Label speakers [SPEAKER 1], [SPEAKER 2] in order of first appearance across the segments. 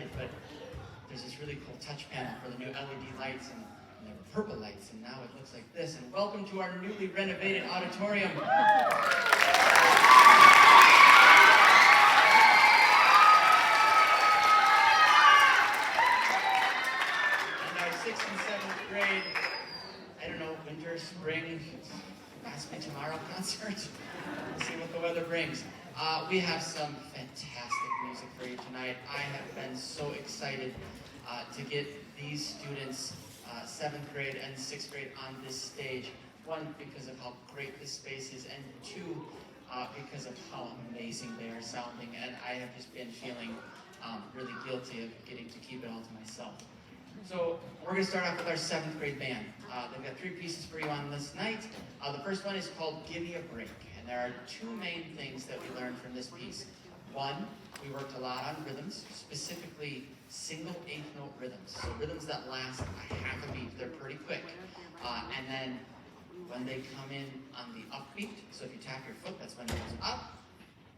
[SPEAKER 1] it, but there's this really cool touch panel for the new LED lights, and there were purple lights, and now it looks like this. And welcome to our newly renovated auditorium. And our 6th and 7th grade, I don't know, winter, spring, ask me tomorrow concert. We'll see what the weather brings. We have some fantastic music for you tonight. I have been so excited to get these students, 7th grade and 6th grade, on this stage. One, because of how great this space is, and two, because of how amazing they are sounding. And I have just been feeling really guilty of getting to keep it all to myself. So we're going to start off with our 7th grade band. They've got 3 pieces for you on this night. The first one is called Gimmie a Break. And there are 2 main things that we learned from this piece. One, we worked a lot on rhythms, specifically single 8th note rhythms. So rhythms that last a half a beat. They're pretty quick. And then when they come in on the upbeat, so if you tap your foot, that's when it goes up,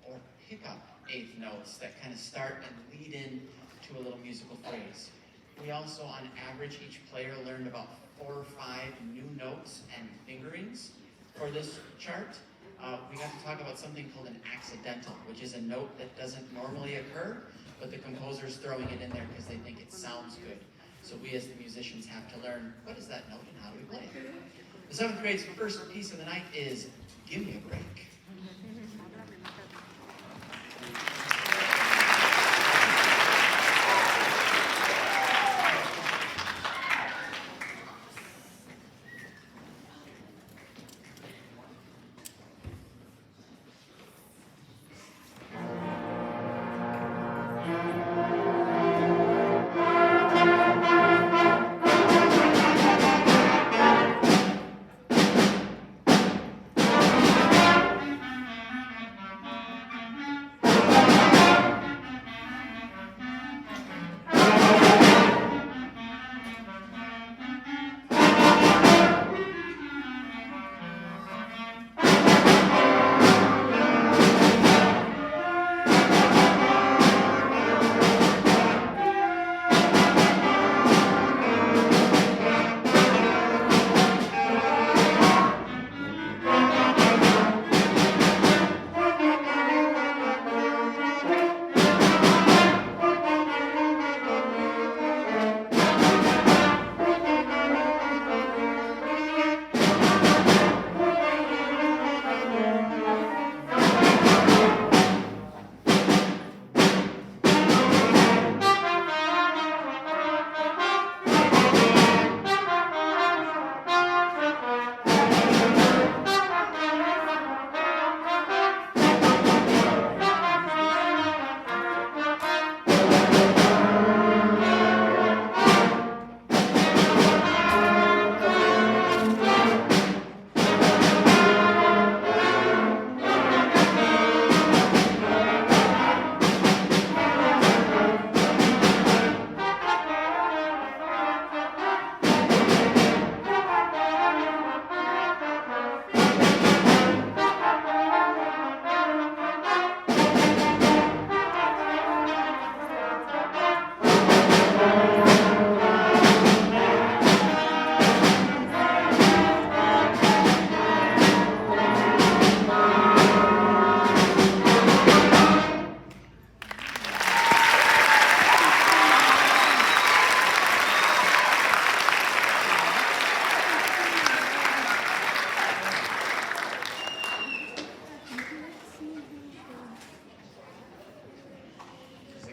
[SPEAKER 1] or pick up 8th notes that kind of start and lead in to a little musical phrase. We also, on average, each player learned about 4 or 5 new notes and fingerings for this chart. We got to talk about something called an accidental, which is a note that doesn't normally occur, but the composer's throwing it in there because they think it sounds good. So we as the musicians have to learn, what is that note and how do we play it? The 7th grade's first piece of the night is Gimmie a Break.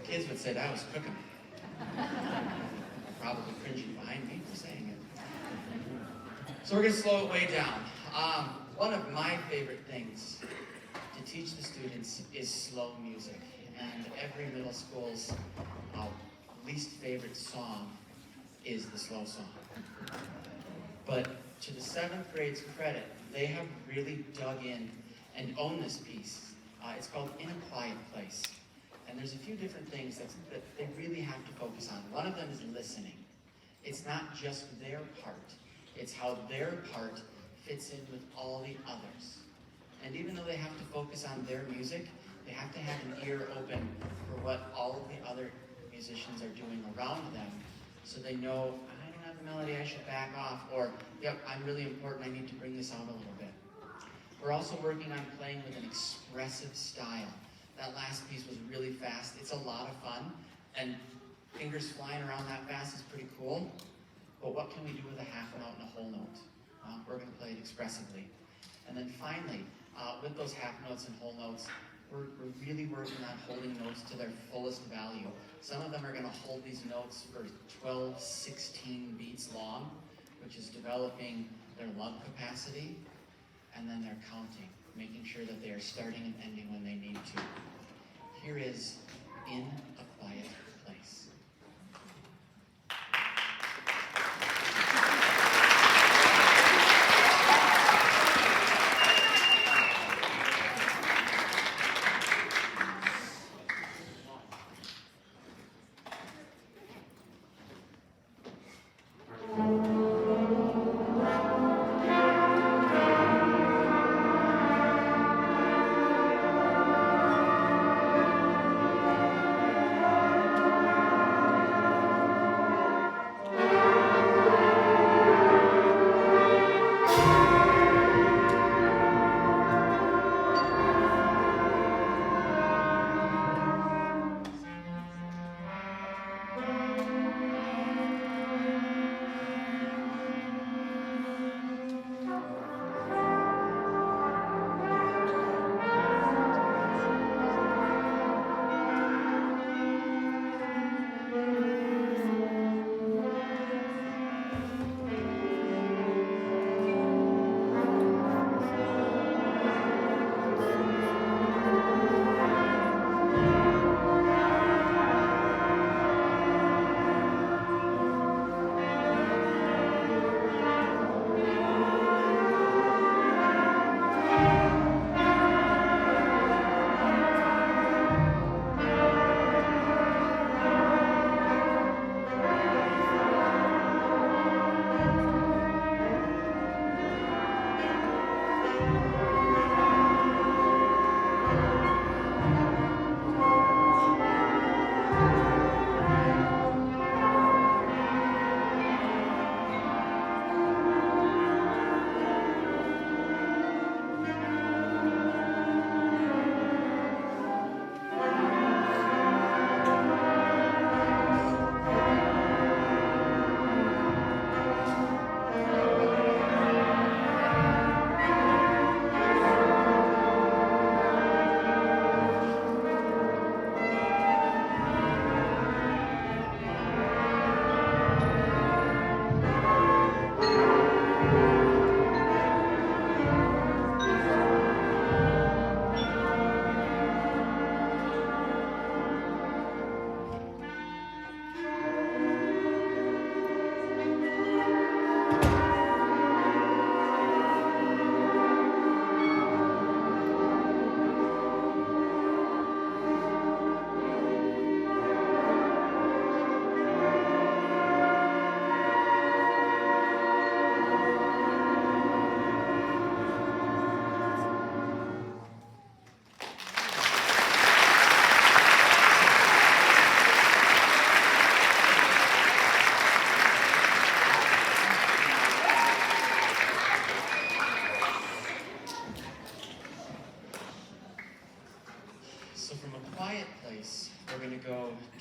[SPEAKER 1] Kids would say that was cooking. Probably cringing behind me for saying it. So we're going to slow it way down. One of my favorite things to teach the students is slow music. And every middle school's least favorite song is the slow song. But to the 7th grade's credit, they have really dug in and owned this piece. It's called In a Quiet Place. And there's a few different things that they really have to focus on. One of them is listening. It's not just their part. It's how their part fits in with all the others. And even though they have to focus on their music, they have to have an ear open for what all of the other musicians are doing around them, so they know, I don't have the melody, I should back off, or, yep, I'm really important, I need to bring this out a little bit. We're also working on playing with an expressive style. That last piece was really fast. It's a lot of fun, and fingers flying around that fast is pretty cool, but what can we do with a half note and a whole note? We're going to play it expressively. And then finally, with those half notes and whole notes, we're really working on holding notes to their fullest value. Some of them are going to hold these notes for 12, 16 beats long, which is developing their lung capacity, and then they're counting, making sure that they are starting and ending when they need to. Here is In a Quiet Place.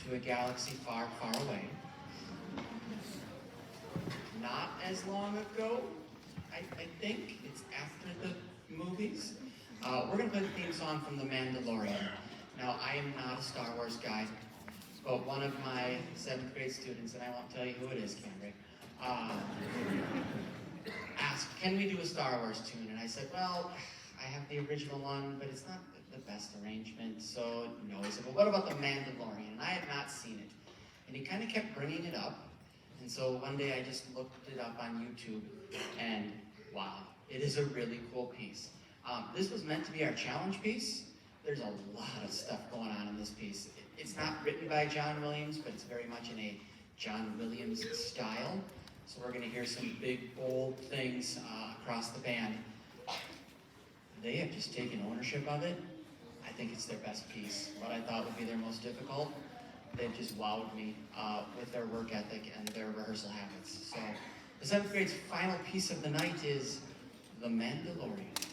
[SPEAKER 1] To a galaxy far, far away. Not as long ago, I think. It's after the movies. We're going to play the theme song from The Mandalorian. Now, I am not a Star Wars guy, but one of my 7th grade students, and I won't tell you who it is, Kendrick, asked, can we do a Star Wars tune? And I said, well, I have the original one, but it's not the best arrangement, so no. He said, well, what about The Mandalorian? And I had not seen it. And he kind of kept bringing it up. And so one day I just looked it up on YouTube, and wow, it is a really cool piece. This was meant to be our challenge piece. There's a lot of stuff going on in this piece. It's not written by John Williams, but it's very much in a John Williams style. So we're going to hear some big, bold things across the band. They have just taken ownership of it. I think it's their best piece. What I thought would be their most difficult, they've just wowed me with their work ethic and their rehearsal habits. So the 7th grade's final piece of the night is The Mandalorian.